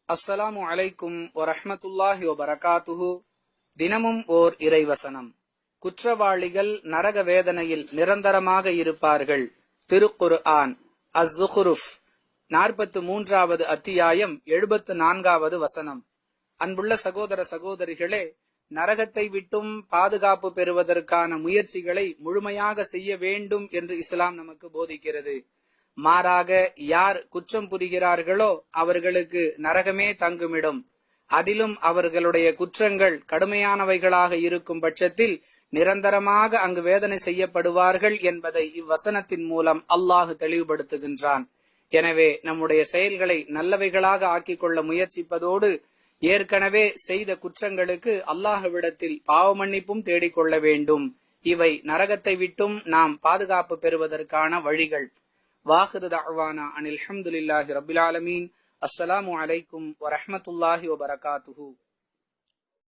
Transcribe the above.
அஸ்ஸலாமு அலைக்கும் வரஹ்மத்துல்லாஹி வபரகாத்துஹு. தினமும் ஓர் இறைவசனம். குற்றவாளிகள் நரக வேதனையில் நிரந்தரமாக இருப்பார்கள். திருக்குர்ஆன் அஸ்-ஸுஹ்ருஃப் 43வது அத்தியாயம் 74வது வசனம். அன்புள்ள சகோதர சகோதரிகளே, நரகத்தை விட்டும் பாதுகாப்பு பெறுவதற்கான முயற்சிகளை முழுமையாக செய்ய வேண்டும் என்று இஸ்லாம் நமக்கு போதிக்கிறது. மாறாக யார் குற்றம் புரிகிறார்களோ அவர்களுக்கு நரகமே தங்குமிடும். அதிலும் அவர்களுடைய குற்றங்கள் கடுமையானவைகளாக இருக்கும் பட்சத்தில் நிரந்தரமாக அங்கு வேதனை செய்யப்படுவார்கள் என்பதை இவ்வசனத்தின் மூலம் அல்லாஹ் தெளிவுபடுத்துகின்றான். எனவே நம்முடைய செயல்களை நல்லவைகளாக ஆக்கிக் கொள்ள முயற்சிப்பதோடு ஏற்கனவே செய்த குற்றங்களுக்கு அல்லாஹ்விடத்தில் பாவ மன்னிப்பும் தேடிக்கொள்ள வேண்டும். இவை நரகத்தை விட்டும் நாம் பாதுகாப்பு பெறுவதற்கான வழிகள். வாஹிரு தஅவானா அனில் ஹம்துலில்லாஹி ரப்பில் ஆலமீன். அஸ்ஸலாமு அலைக்கும் வரஹ்மத்துல்லாஹி வபரகாத்துஹு.